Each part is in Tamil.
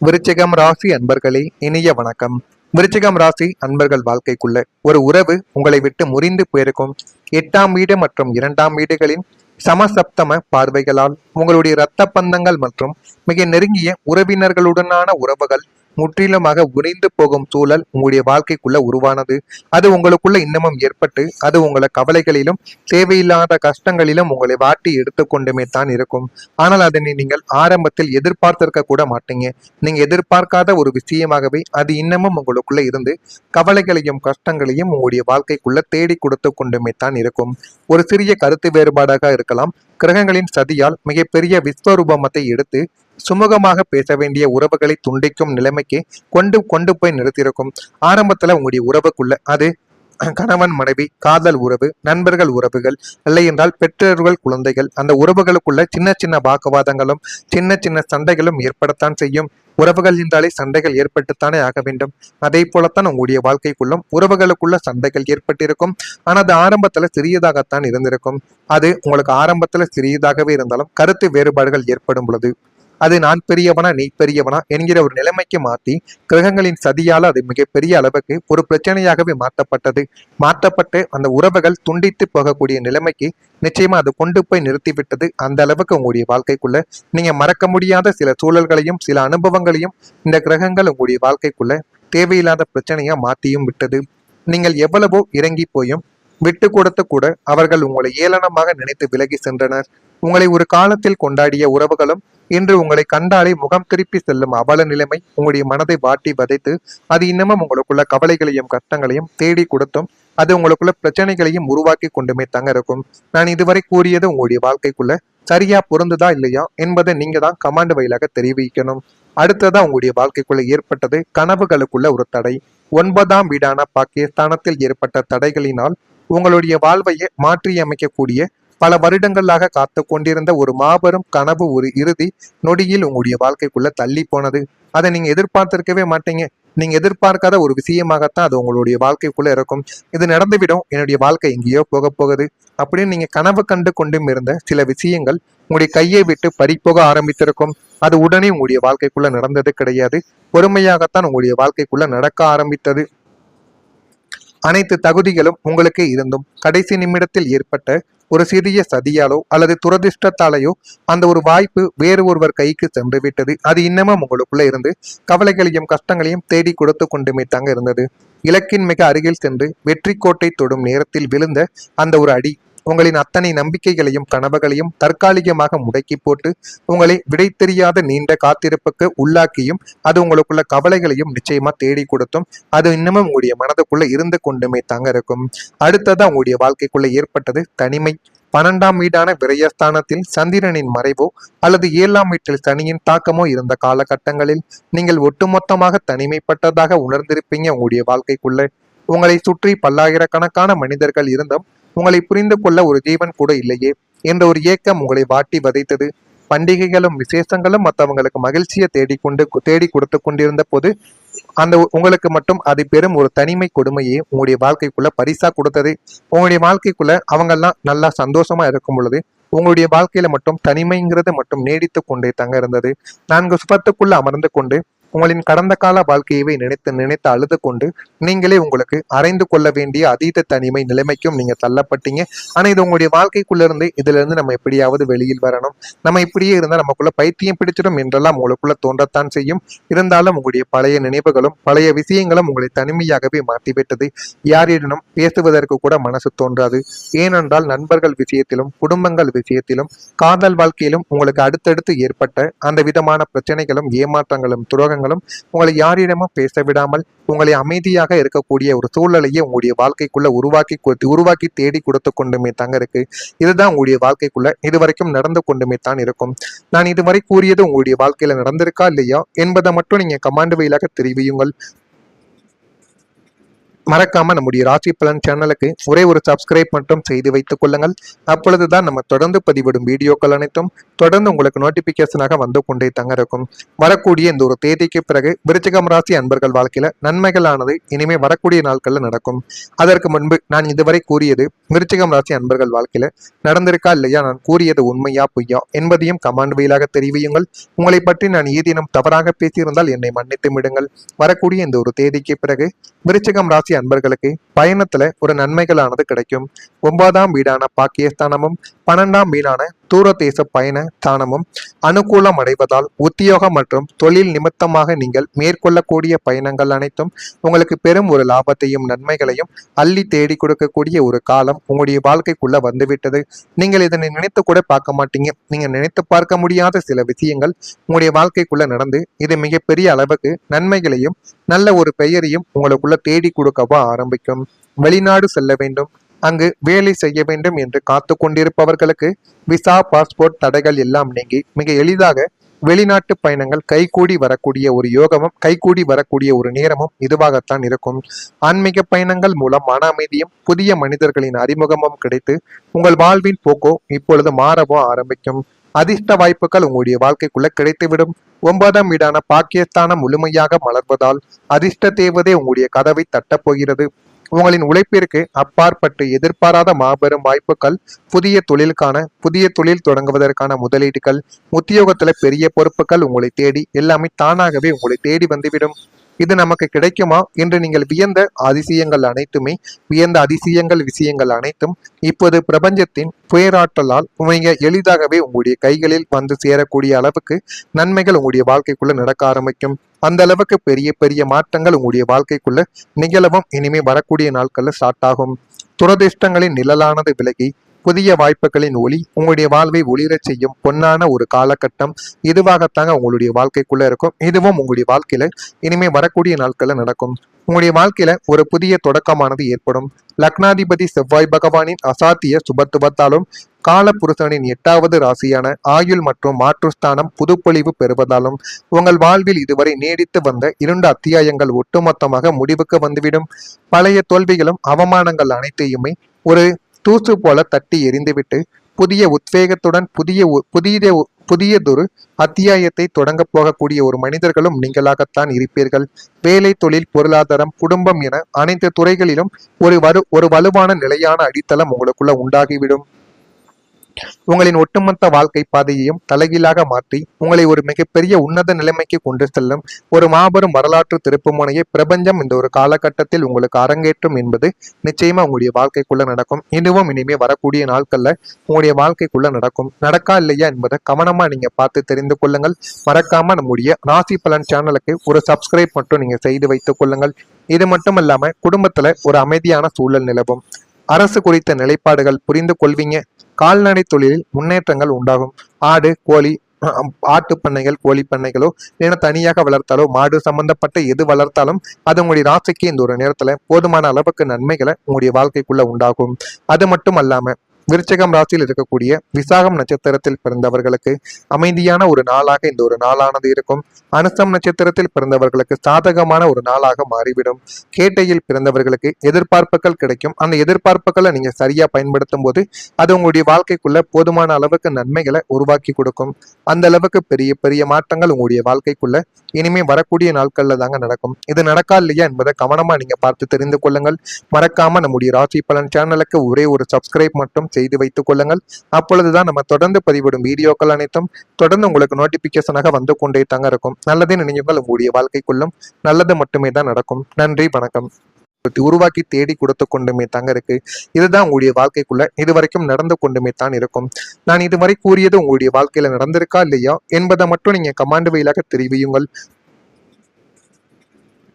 விருச்சிகம் ராசி அன்பர்களே, இனிய வணக்கம். விருச்சிகம் ராசி அன்பர்கள் வாழ்க்கைக்குள்ள ஒரு உறவு உங்களை விட்டு முறிந்து போயிருக்கும். 8ஆம் வீடு மற்றும் 2ஆம் வீடுகளின் சமசப்தம பார்வைகளால் உங்களுடைய இரத்த பந்தங்கள் மற்றும் மிக நெருங்கிய உறவினர்களுடனான உறவுகள் முற்றிலுமாக உறைந்து போகும் சூழல் உங்களுடைய வாழ்க்கைக்குள்ள உருவானது. அது உங்களுக்குள்ள இன்னமும் ஏற்பட்டு அது உங்களை கவலைகளிலும் தேவையில்லாத கஷ்டங்களிலும் உங்களை வாட்டி எடுத்துக்கொண்டுமே தான் இருக்கும். ஆனால் அதனை நீங்கள் ஆரம்பத்தில் எதிர்பார்த்திருக்க கூட மாட்டீங்க. நீங்க எதிர்பார்க்காத ஒரு விஷயமாகவே அது இன்னமும் உங்களுக்குள்ள இருந்து கவலைகளையும் கஷ்டங்களையும் உங்களுடைய வாழ்க்கைக்குள்ள தேடி கொடுத்து கொண்டுமே தான் இருக்கும். ஒரு சிறிய கருத்து வேறுபாடாக இருக்கலாம். கிரகங்களின் சதியால் மிகப்பெரிய விஸ்வரூபமத்தை எடுத்து சுமூகமாக பேச வேண்டிய உறவுகளை துண்டிக்கும் நிலைமைக்கு கொண்டு கொண்டு போய் நிறுத்தியிருக்கும். ஆரம்பத்துல உங்களுடைய உறவுக்குள்ள அது கணவன் மனைவி, காதல் உறவு, நண்பர்கள் உறவுகள், இல்லை என்றால் பெற்றோர்கள் குழந்தைகள், அந்த உறவுகளுக்குள்ள சின்ன சின்ன வாக்குவாதங்களும் சின்ன சின்ன சண்டைகளும் ஏற்படத்தான் செய்யும். உறவுகள் என்றாலே சண்டைகள் ஏற்பட்டுத்தானே ஆக வேண்டும். அதே போலத்தான் உங்களுடைய வாழ்க்கைக்குள்ளும் உறவுகளுக்குள்ள சண்டைகள் ஏற்பட்டிருக்கும். ஆனால் அது ஆரம்பத்துல சிறியதாகத்தான் இருந்திருக்கும். அது உங்களுக்கு ஆரம்பத்துல சிறியதாகவே இருந்தாலும் கருத்து வேறுபாடுகள் ஏற்படும் பொழுது அது நான் பெரியவனா நீ பெரியவனா என்கிற ஒரு நிலைமைக்கு மாற்றி கிரகங்களின் சதியால் அது மிகப்பெரிய அளவுக்கு ஒரு பிரச்சனையாகவே மாற்றப்பட்டு அந்த உறவுகள் துண்டித்து போகக்கூடிய நிலைமைக்கு நிச்சயமா அது கொண்டு போய் நிறுத்திவிட்டது. அந்த அளவுக்கு உங்களுடைய வாழ்க்கைக்குள்ள நீங்க மறக்க முடியாத சில சூழல்களையும் சில அனுபவங்களையும் இந்த கிரகங்கள் உங்களுடைய வாழ்க்கைக்குள்ள தேவையில்லாத பிரச்சனையா மாற்றியும் விட்டது. நீங்கள் எவ்வளவோ இறங்கி போயும் விட்டு கொடுத்து கூட அவர்கள் உங்களை ஏளனமாக நினைத்து விலகி சென்றனர். உங்களை ஒரு காலத்தில் கொண்டாடிய உறவுகளும் இன்று உங்களை கண்டாலே முகம் திருப்பி செல்லும் அவல நிலைமை உங்களுடைய மனதை வாட்டி வதைத்து அது இன்னமும் உங்களுக்குள்ள கவலைகளையும் கஷ்டங்களையும் தேடி கொடுத்தும் அது உங்களுக்குள்ள பிரச்சனைகளையும் உருவாக்கி கொண்டுமே தங்க இருக்கும். நான் இதுவரை கூறியது உங்களுடைய வாழ்க்கைக்குள்ள சரியா பொருந்துதா இல்லையா என்பதை நீங்க தான் கமாண்ட் வழியாக தெரிவிக்கணும். அடுத்ததா உங்களுடைய வாழ்க்கைக்குள்ள ஏற்பட்டது கனவுகளுக்குள்ள ஒரு தடை. 9ஆம் வீடான பாக்கியஸ்தானத்தில் ஏற்பட்ட தடைகளினால் உங்களுடைய வாழ்வையை மாற்றி அமைக்கக்கூடிய பல வருடங்களாக காத்து கொண்டிருந்த ஒரு மாபெரும் கனவு ஒரு இறுதி நொடியில் உங்களுடைய வாழ்க்கைக்குள்ள தள்ளி போனது. அதை நீங்க எதிர்பார்த்திருக்கவே மாட்டீங்க. நீங்க எதிர்பார்க்காத ஒரு விஷயமாகத்தான் அது உங்களுடைய வாழ்க்கைக்குள்ள இருக்கும். இது நடந்துவிடும், என்னுடைய வாழ்க்கை எங்கேயோ போக போகுது அப்படின்னு நீங்க கனவு கண்டு கொண்டும் இருந்த சில விஷயங்கள் உங்களுடைய கையை விட்டு பறிப்போக ஆரம்பித்திருக்கும். அது உடனே உங்களுடைய வாழ்க்கைக்குள்ள நடந்தது கிடையாது. பொறுமையாகத்தான் உங்களுடைய வாழ்க்கைக்குள்ள நடக்க ஆரம்பித்தது. அனைத்து தகுதிகளும் உங்களுக்கு இருந்தும் கடைசி நிமிடத்தில் ஏற்பட்ட ஒரு சிறிய சதியாலோ அல்லது துரதிர்ஷ்டத்தாலேயோ அந்த ஒரு வாய்ப்பு வேறு ஒருவர் கைக்கு சென்று விட்டது. அது இன்னமும் உங்களுக்குள்ள இருந்து கவலைகளையும் கஷ்டங்களையும் தேடி கொடுத்து கொண்டுமே தாங்க இருந்தது. இலக்கின் மிக அருகில் சென்று வெற்றி கோட்டை தொடும் நேரத்தில் விழுந்த அந்த ஒரு அடி உங்களின் அத்தனை நம்பிக்கைகளையும் கனவுகளையும் தற்காலிகமாக முடக்கி போட்டு உங்களை விடை தெரியாத நீண்ட காத்திருப்புக்கு உள்ளாக்கியும் அது உங்களுக்குள்ள கவலைகளையும் நிச்சயமா தேடி கொடுத்தும் அது இன்னமும் உங்களுடைய மனதுக்குள்ள இருந்து கொண்டுமே தாங்க இருக்கும். அடுத்ததான் உங்களுடைய வாழ்க்கைக்குள்ள ஏற்பட்டது தனிமை. 12ஆம் வீடான விரயஸ்தானத்தில் சந்திரனின் மறைவோ அல்லது 7ஆம் வீட்டில் சனியின் தாக்கமோ இருந்த காலகட்டங்களில் நீங்கள் ஒட்டுமொத்தமாக தனிமைப்பட்டதாக உணர்ந்திருப்பீங்க. உங்களுடைய வாழ்க்கைக்குள்ள உங்களை சுற்றி பல்லாயிரக்கணக்கான மனிதர்கள் இருந்தும் உங்களை புரிந்து கொள்ள ஒரு ஜீவன் கூட இல்லையே என்ற ஒரு ஏக்கம் உங்களை வாட்டி வதைத்தது. பண்டிகைகளும் விசேஷங்களும் மற்றவங்களுக்கு மகிழ்ச்சியை தேடி கொடுத்து கொண்டிருந்த போது அந்த உங்களுக்கு மட்டும் அது பெரும் ஒரு தனிமை கொடுமையே உங்களுடைய வாழ்க்கைக்குள்ள பரிசா கொடுத்தது. உங்களுடைய வாழ்க்கைக்குள்ள அவங்கெல்லாம் நல்லா சந்தோஷமா இருக்கும் பொழுது உங்களுடைய வாழ்க்கையில மட்டும் தனிமைங்கிறது மட்டும் நீடித்து கொண்டே தங்க இருந்தது. 4 சுபத்துக்குள்ள அமர்ந்து கொண்டு உங்களின் கடந்த கால வாழ்க்கையவே நினைத்து நினைத்து அழுது கொண்டு நீங்களே உங்களுக்கு அறைந்து கொள்ள வேண்டிய அதீத தனிமை நிலைமைக்கும் நீங்க தள்ளப்பட்டீங்க. ஆனா இது உங்களுடைய வாழ்க்கைக்குள்ள இருந்து இதுல இருந்து நம்ம எப்படியாவது வெளியில் வரணும், நம்ம இப்படியே இருந்தா நமக்குள்ள பைத்தியம் பிடிச்சிடும் என்றெல்லாம் உங்களுக்குள்ள தோன்றத்தான் செய்யும். இருந்தாலும் உங்களுடைய பழைய நினைவுகளும் பழைய விஷயங்களும் உங்களை தனிமையாகவே மாற்றிவிட்டது. யாரிடனும் பேசுவதற்கு கூட மனசு தோன்றாது. ஏனென்றால் நண்பர்கள் விஷயத்திலும் குடும்பங்கள் விஷயத்திலும் காதல் வாழ்க்கையிலும் உங்களுக்கு அடுத்தடுத்து ஏற்பட்ட அந்த விதமான பிரச்சனைகளும் ஏமாற்றங்களும் துரோகங்களும் உங்களை யாரிடமும் பேச விடாமல் உங்களை அமைதியாக இருக்கக்கூடிய ஒரு சூழலையே உங்களுடைய வாழ்க்கைக்குள்ள உருவாக்கி தேடி கொடுத்து கொண்டுமே தாங்க இருக்கு. இதுதான் உங்களுடைய வாழ்க்கைக்குள்ள இதுவரைக்கும் நடந்து கொண்டுமே தான் இருக்கும். நான் இதுவரை கூறியது உங்களுடைய வாழ்க்கையில நடந்திருக்கா இல்லையா என்பதை மட்டும் நீங்க கமாண்ட் வழியாக தெரிவியுங்கள். மறக்காம நம்முடைய ராசி பலன் சேனலுக்கு ஒரே ஒரு சப்ஸ்கிரைப் மட்டும் செய்து வைத்துக் கொள்ளுங்கள். அப்பொழுதுதான் நம்ம தொடர்ந்து பதிவிடும் வீடியோக்கள் அனைத்தும் தொடர்ந்து உங்களுக்கு நோட்டிபிகேஷனாக வந்து கொண்டே தங்க இருக்கும். வரக்கூடிய இந்த ஒரு தேதிக்கு பிறகு விருச்சிகம் ராசி அன்பர்கள் வாழ்க்கையில நன்மைகளானது இனிமே வரக்கூடிய நாட்கள்ல நடக்கும். அதற்கு முன்பு நான் இதுவரை கூறியது விருச்சிகம் ராசி அன்பர்கள் வாழ்க்கையில நடந்திருக்கா இல்லையா, நான் கூறியது உண்மையா பொய்யா என்பதையும் கமெண்ட் வாயிலாக தெரிவியுங்கள். உங்களை பற்றி நான் ஏதேனும் தவறாக பேசியிருந்தால் என்னை மன்னித்து விடுங்கள். வரக்கூடிய இந்த ஒரு தேதிக்கு பிறகு விருச்சிகம் ராசி அன்பர்களுக்கு பயணத்துல ஒரு நன்மைகளானது கிடைக்கும். 9ஆம் வீடான பாக்கியஸ்தானமும் 12ஆம் வீடான தூரதேச பயண ஸ்தானமும் அனுகூலம் அடைவதால் உத்தியோகம் மற்றும் தொழில் நிமித்தமாக நீங்கள் மேற்கொள்ளக்கூடிய பயணங்கள் அனைத்தும் உங்களுக்கு பெரும் ஒரு லாபத்தையும் நன்மைகளையும் அள்ளி தேடி கொடுக்கக்கூடிய ஒரு காலம் உங்களுடைய வாழ்க்கைக்குள்ள வந்துவிட்டது. நீங்கள் இதனை நினைத்து கூட பார்க்க மாட்டீங்க. நீங்க நினைத்து பார்க்க முடியாத சில விஷயங்கள் உங்களுடைய வாழ்க்கைக்குள்ள நடந்து இது மிகப்பெரிய அளவுக்கு நன்மைகளையும் நல்ல ஒரு பெயரையும் உங்களுக்குள்ள தேடி கொடுக்கவா ஆரம்பிக்கும். வெளிநாடு செல்ல வேண்டும், அங்கு வேலை செய்ய வேண்டும் என்று காத்து கொண்டிருப்பவர்களுக்கு விசா பாஸ்போர்ட் தடைகள் எல்லாம் நீங்கி மிக எளிதாக வெளிநாட்டு பயணங்கள் கைகூடி வரக்கூடிய ஒரு யோகமும் கைகூடி வரக்கூடிய ஒரு நேரமும் இதுவாகத்தான் இருக்கும். ஆன்மீக பயணங்கள் மூலம் மன அமைதியும் புதிய மனிதர்களின் அறிமுகமும் கிடைத்து உங்கள் வாழ்வின் போக்கோ இப்பொழுது மாறவோ ஆரம்பிக்கும். அதிர்ஷ்ட வாய்ப்புகள் உங்களுடைய வாழ்க்கைக்குள்ள கிடைத்துவிடும். 9ஆம் வீடான பாக்கியஸ்தானம் முழுமையாக மலர்வதால் அதிர்ஷ்ட தேவதே உங்களுடைய கதவை தட்டப் போகிறது. உங்களின் உழைப்பிற்கு அப்பாற்பட்டு எதிர்பாராத மாபெரும் வாய்ப்புகள், புதிய தொழில் தொடங்குவதற்கான முதலீடுகள், உத்தியோகத்துல பெரிய பொறுப்புகள் உங்களை தேடி எல்லாமே தானாகவே உங்களை தேடி வந்துவிடும். இது நமக்கு கிடைக்குமா என்று நீங்கள் வியந்த விஷயங்கள் அனைத்தும் இப்போது பிரபஞ்சத்தின் புயராற்றலால் மிக எளிதாகவே உங்களுடைய கைகளில் வந்து சேரக்கூடிய அளவுக்கு நன்மைகள் உங்களுடைய வாழ்க்கைக்குள்ள நடக்க ஆரம்பிக்கும். அந்த அளவுக்கு பெரிய பெரிய மாற்றங்கள் உங்களுடைய வாழ்க்கைக்குள்ள நிகழவும் இனிமே வரக்கூடிய நாட்கள்ல ஸ்டார்ட் ஆகும். துரதிர்ஷ்டங்களின் நிழலானது விலகி புதிய வாய்ப்புகளின் ஒளி உங்களுடைய வாழ்வை ஒளிரச் செய்யும் பொன்னான ஒரு காலகட்டம் இதுவாகத்தாங்க உங்களுடைய வாழ்க்கைக்குள்ள இருக்கும். இதுவும் உங்களுடைய வாழ்க்கையில இனிமே வரக்கூடிய நாட்கள்ல நடக்கும். உங்களுடைய வாழ்க்கையில ஒரு புதிய தொடக்கமானது ஏற்படும். லக்னாதிபதி செவ்வாய் பகவானின் அசாத்திய சுபத்துவத்தாலும் கால புருஷனின் 8வது ராசியான ஆயுள் மற்றும் மாற்றுஸ்தானம் புதுப்பொழிவு பெறுவதாலும் உங்கள் வாழ்வில் இதுவரை நீடித்து வந்த 2 அத்தியாயங்கள் ஒட்டுமொத்தமாக முடிவுக்கு வந்துவிடும். பழைய தோல்விகளும் அவமானங்கள் அனைத்தையுமே ஒரு தூசு போல தட்டி எறிந்துவிட்டு புதிய உத்வேகத்துடன் புதியதொரு அத்தியாயத்தை தொடங்க போகக்கூடிய ஒரு மனிதர்களும் நீங்களாகத்தான் இருப்பீர்கள். வேலை, தொழில், பொருளாதாரம், குடும்பம் என அனைத்து துறைகளிலும் ஒரு வலுவான நிலையான அடித்தளம் உங்களுக்குள்ள உண்டாகிவிடும். உங்களின் ஒட்டுமொத்த வாழ்க்கை பாதையையும் தலைகீழாக மாற்றி உங்களை ஒரு மிகப்பெரிய உன்னத நிலைமைக்கு கொண்டு செல்லும் ஒரு மாபெரும் வரலாற்று திருப்புமுனையை பிரபஞ்சம் இந்த ஒரு காலகட்டத்தில் உங்களுக்கு அரங்கேற்றும் என்பது நிச்சயமா உங்களுடைய வாழ்க்கைக்குள்ள நடக்கும். இதுவும் இனிமே வரக்கூடிய நாட்கள்ல உங்களுடைய வாழ்க்கைக்குள்ள நடக்கா இல்லையா என்பதை கவனமா நீங்க பார்த்து தெரிந்து கொள்ளுங்கள். மறக்காம நம்முடைய ராசி பலன் சேனலுக்கு ஒரு சப்ஸ்கிரைப் மட்டும் நீங்க செய்து வைத்துக் கொள்ளுங்கள். இது மட்டும் இல்லாம குடும்பத்துல ஒரு அமைதியான சூழல் நிலவும். அரசு குறித்த நிலைப்பாடுகள் புரிந்து கொள்வீங்க. கால்நடை தொழிலில் முன்னேற்றங்கள் உண்டாகும். ஆடு, கோழி, ஆட்டு பண்ணைகள், கோழி பண்ணைகளோ இல்லைன்னா தனியாக வளர்த்தாலோ மாடு சம்பந்தப்பட்ட எது வளர்த்தாலும் அது உங்களுடைய ராசிக்கு இந்த ஒரு நேரத்துல போதுமான அளவுக்கு நன்மைகளை உங்களுடைய வாழ்க்கைக்குள்ள உண்டாகும். அது மட்டும் அல்லாம விருச்சிகம் ராசியில் இருக்கக்கூடிய விசாகம் நட்சத்திரத்தில் பிறந்தவர்களுக்கு அமைதியான ஒரு நாளாக இந்த ஒரு நாளானது இருக்கும். அனுசம் நட்சத்திரத்தில் பிறந்தவர்களுக்கு சாதகமான ஒரு நாளாக மாறிவிடும். கேட்டையில் பிறந்தவர்களுக்கு எதிர்பார்ப்புகள் கிடைக்கும். அந்த எதிர்பார்ப்புகளை நீங்க சரியா பயன்படுத்தும் போது அது உங்களுடைய வாழ்க்கைக்குள்ள போதுமான அளவுக்கு நன்மைகளை உருவாக்கி கொடுக்கும். அந்த அளவுக்கு பெரிய பெரிய மாற்றங்கள் உங்களுடைய வாழ்க்கைக்குள்ள இனிமே வரக்கூடிய நாட்கள்ல தாங்க நடக்கும். இது நடக்கா இல்லையா என்பதை கவனமா நீங்க பார்த்து தெரிந்து கொள்ளுங்கள். மறக்காம நம்முடைய ராசி பலன் சேனலுக்கு ஒரே ஒரு சப்ஸ்கிரைப் மட்டும் செய்து வைத்துக் கொள்ளுங்கள். அப்பொழுதுதான் நம்ம தொடர்ந்து பதிவிடும் வீடியோக்கள் அனைத்தும் தொடர்ந்து உங்களுக்கு நோட்டிபிகேஷனாக வந்து கொண்டே தாங்க இருக்கும். நல்லதே நினைவுகள் உங்களுடைய வாழ்க்கைக்குள்ளும் நல்லது மட்டுமே தான் நடக்கும். நன்றி, வணக்கம். உருவாக்கி தேடி கொடுத்து கொண்டுமே தாங்க இருக்கு. இதுதான் உங்களுடைய வாழ்க்கைக்குள்ள இதுவரைக்கும் நடந்து கொண்டுமே தான் இருக்கும். நான் இதுவரை கூறியது உங்களுடைய வாழ்க்கையில நடந்திருக்கா இல்லையா என்பதை மட்டும் நீங்க கமாண்ட் வாயிலாக தெரிவியுங்கள்.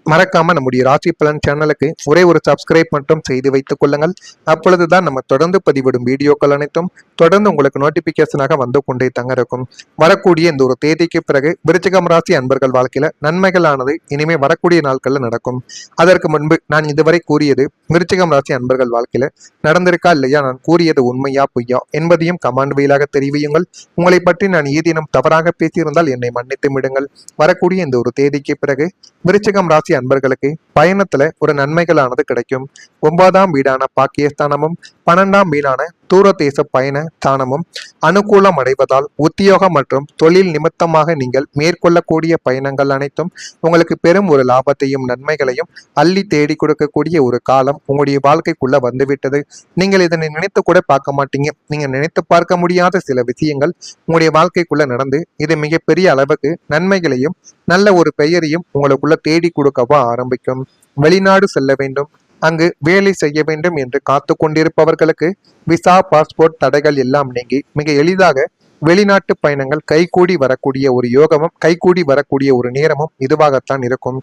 மறக்காம நம்முடைய ராசி பலன் சேனலுக்கு ஒரே ஒரு சப்ஸ்கிரைப் மட்டும் செய்து வைத்துக் கொள்ளுங்கள். அப்பொழுதுதான் நம்ம தொடர்ந்து பதிவிடும் வீடியோக்கள் அனைத்தும் தொடர்ந்து உங்களுக்கு நோட்டிபிகேஷனாக வந்து கொண்டே தங்க இருக்கும். வரக்கூடிய இந்த ஒரு தேதிக்கு பிறகு விருச்சிகம் ராசி அன்பர்கள் வாழ்க்கையில நன்மைகளானது இனிமே வரக்கூடிய நாட்கள்ல நடக்கும். அதற்கு முன்பு நான் இதுவரை கூறியது விருச்சிகம் ராசி அன்பர்கள் வாழ்க்கையில நடந்திருக்கா இல்லையா, நான் கூறியது உண்மையா பொய்யா என்பதையும் கமாண்ட் வாயிலாக தெரிவியுங்கள். உங்களை பற்றி நான் ஏதேனும் தவறாக பேசியிருந்தால் என்னை மன்னித்து விடுங்கள். வரக்கூடிய இந்த ஒரு தேதிக்கு பிறகு விருச்சிகம் ராசி அன்பர்களுக்கு பயணத்துல ஒரு நன்மைகளானது கிடைக்கும். 9ஆம் வீடான பாக்கியஸ்தானமும் 12ஆம் வீடான தூரதேச பயண ஸ்தானமும் அனுகூலம் அடைவதால் உத்தியோகம் மற்றும் தொழில் நிமித்தமாக நீங்கள் மேற்கொள்ளக்கூடிய பயணங்கள் அனைத்தும் உங்களுக்கு பெரும் ஒரு லாபத்தையும் நன்மைகளையும் அள்ளி தேடி கொடுக்கக்கூடிய ஒரு காலம் உங்களுடைய வாழ்க்கைக்குள்ள வந்துவிட்டது. நீங்கள் இதனை நினைத்து கூட பார்க்க மாட்டீங்க. நீங்க நினைத்து பார்க்க முடியாத சில விஷயங்கள் உங்களுடைய வாழ்க்கைக்குள்ள நடந்து இது மிகப்பெரிய அளவுக்கு நன்மைகளையும் நல்ல ஒரு பெயரையும் உங்களுக்குள்ள தேடி கொடுக்கவா ஆரம்பிக்கும். வெளிநாடு செல்ல வேண்டும், அங்கு வேலை செய்ய வேண்டும் என்று காத்து கொண்டிருப்பவர்களுக்கு விசா பாஸ்போர்ட் தடைகள் எல்லாம் நீங்கி மிக எளிதாக வெளிநாட்டு பயணங்கள் கைகூடி வரக்கூடிய ஒரு யோகமும் கைகூடி வரக்கூடிய ஒரு நேரமும் இதுவாகத்தான் இருக்கும்.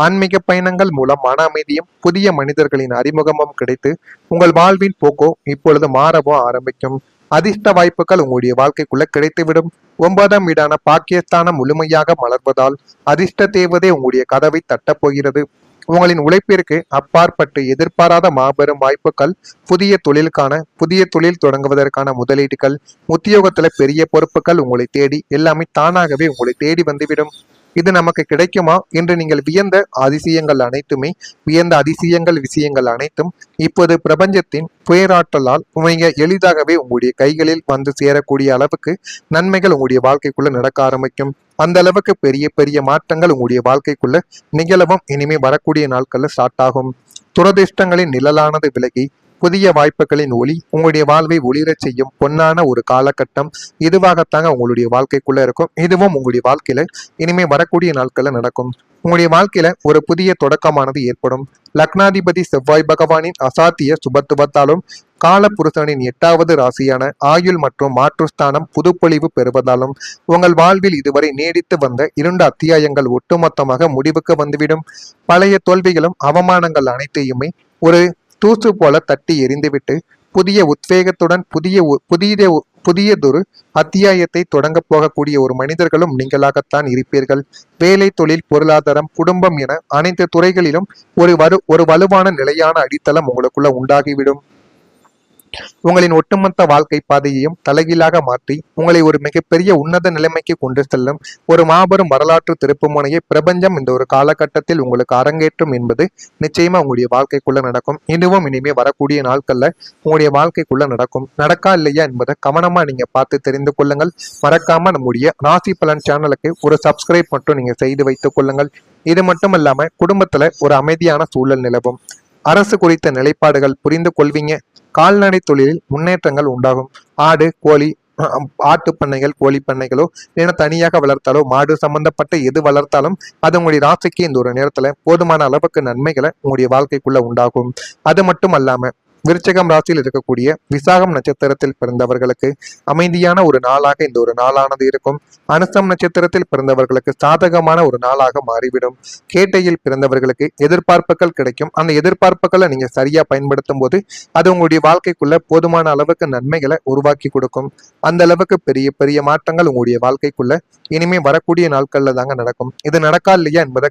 ஆன்மீக பயணங்கள் மூலம் மன அமைதியும் புதிய மனிதர்களின் அறிமுகமும் கிடைத்து உங்கள் வாழ்வின் போக்கோ இப்பொழுது மாறவோ ஆரம்பிக்கும். அதிர்ஷ்ட வாய்ப்புகள் உங்களுடைய வாழ்க்கைக்குள்ள கிடைத்துவிடும். 9ஆம் வீடான பாக்கியஸ்தானம் முழுமையாக மலர்வதால் அதிர்ஷ்ட தேவதே உங்களுடைய கதவை தட்டப் போகிறது. உங்களின் உழைப்பிற்கு அப்பாற்பட்டு எதிர்பாராத மாபெரும் வாய்ப்புகள், புதிய தொழில் தொடங்குவதற்கான முதலீடுகள், உத்தியோகத்துல பெரிய பொறுப்புகள் உங்களை தேடி எல்லாமே தானாகவே உங்களை தேடி வந்துவிடும். இது நமக்கு கிடைக்குமா என்று நீங்கள் வியந்த அதிசயங்கள் விஷயங்கள் அனைத்தும் இப்போது பிரபஞ்சத்தின் பேராற்றலால் மிக எளிதாகவே உங்களுடைய கைகளில் வந்து சேரக்கூடிய அளவுக்கு நன்மைகள் உங்களுடைய வாழ்க்கைக்குள்ள நடக்க ஆரம்பிக்கும். அந்த அளவுக்கு பெரிய பெரிய மாற்றங்கள் உங்களுடைய வாழ்க்கைக்குள்ள நிகழவும் இனிமே வரக்கூடிய நாட்கள்ல ஸ்டார்ட் ஆகும். துரதிர்ஷ்டங்களின் நிழலானது விலகி புதிய வாய்ப்புகளின் ஒளி உங்களுடைய வாழ்வை ஒளிரச் செய்யும் பொன்னான ஒரு காலகட்டம் இதுவாகத்தாங்க உங்களுடைய வாழ்க்கைக்குள்ள இருக்கும். இதுவும் உங்களுடைய வாழ்க்கையில இனிமே வரக்கூடிய நாட்கள்ல நடக்கும். உங்களுடைய வாழ்க்கையில ஒரு புதிய தொடக்கமானது ஏற்படும். லக்னாதிபதி செவ்வாய் பகவானின் அசாத்திய சுபத்துவத்தாலும் காலபுருஷனின் 8வது ராசியான ஆயுள் மற்றும் மாற்றுஸ்தானம் புதுப்பொழிவு பெறுவதாலும் உங்கள் வாழ்வில் இதுவரை நீடித்து வந்த 2 அத்தியாயங்கள் ஒட்டுமொத்தமாக முடிவுக்கு வந்துவிடும். பழைய தோல்விகளும் அவமானங்கள் அனைத்தையுமே ஒரு தூசு போல தட்டி எறிந்துவிட்டு புதிய உத்வேகத்துடன் புதியதொரு அத்தியாயத்தை தொடங்க போகக்கூடிய ஒரு மனிதர்களும் நீங்களாகத்தான் இருப்பீர்கள். வேலை, தொழில், பொருளாதாரம், குடும்பம் என அனைத்து துறைகளிலும் ஒரு வலுவான நிலையான அடித்தளம் உங்களுக்குள்ள உண்டாகிவிடும். உங்களின் ஒட்டுமொத்த வாழ்க்கை பாதையையும் தலைகீழாக மாற்றி உங்களை ஒரு மிகப்பெரிய உன்னத நிலைமைக்கு கொண்டு செல்லும் ஒரு மாபெரும் வரலாற்று திருப்பு முனையை பிரபஞ்சம் இந்த ஒரு காலகட்டத்தில் உங்களுக்கு அரங்கேற்றும் என்பது நிச்சயமா உங்களுடைய வாழ்க்கைக்குள்ள நடக்கும். இதுவும் இனிமே வரக்கூடிய நாட்கள்ல உங்களுடைய வாழ்க்கைக்குள்ள நடக்கும். நடக்கா இல்லையா என்பதை கவனமா நீங்க பார்த்து தெரிந்து கொள்ளுங்கள். மறக்காம நம்முடைய ராசி பலன் சேனலுக்கு ஒரு சப்ஸ்கிரைப் மட்டும் நீங்க செய்து வைத்துக் கொள்ளுங்கள். இது மட்டும் இல்லாம குடும்பத்துல ஒரு அமைதியான சூழல் நிலவும். அரசு குறித்த நிலைப்பாடுகள் புரிந்து கொள்வீங்க. கால்நடை தொழிலில் முன்னேற்றங்கள் உண்டாகும். ஆடு, கோழி, ஆட்டு பண்ணைகள், கோழி பண்ணைகளோ இல்லைன்னா தனியாக வளர்த்தாலோ மாடு சம்பந்தப்பட்ட எது வளர்த்தாலும் அது உங்களுடைய ராசிக்கு இந்த ஒரு நேரத்துல போதுமான அளவுக்கு நன்மைகளை உங்களுடைய வாழ்க்கைக்குள்ள உண்டாகும். அது மட்டும் அல்லாம விருச்சிகம் ராசியில் இருக்கக்கூடிய விசாகம் நட்சத்திரத்தில் பிறந்தவர்களுக்கு அமைதியான ஒரு நாளாக இந்த ஒரு நாளானது இருக்கும். அனுசம் நட்சத்திரத்தில் பிறந்தவர்களுக்கு சாதகமான ஒரு நாளாக மாறிவிடும். கேட்டையில் பிறந்தவர்களுக்கு எதிர்பார்ப்புகள் கிடைக்கும். அந்த எதிர்பார்ப்புகளை நீங்க சரியா பயன்படுத்தும் போது அது உங்களுடைய வாழ்க்கைக்குள்ள போதுமான அளவுக்கு நன்மைகளை உருவாக்கி கொடுக்கும். அந்த அளவுக்கு பெரிய பெரிய மாற்றங்கள் உங்களுடைய வாழ்க்கைக்குள்ள இனிமே வரக்கூடிய நாட்கள்ல தாங்க நடக்கும். இது நடக்கா இல்லையா என்பதை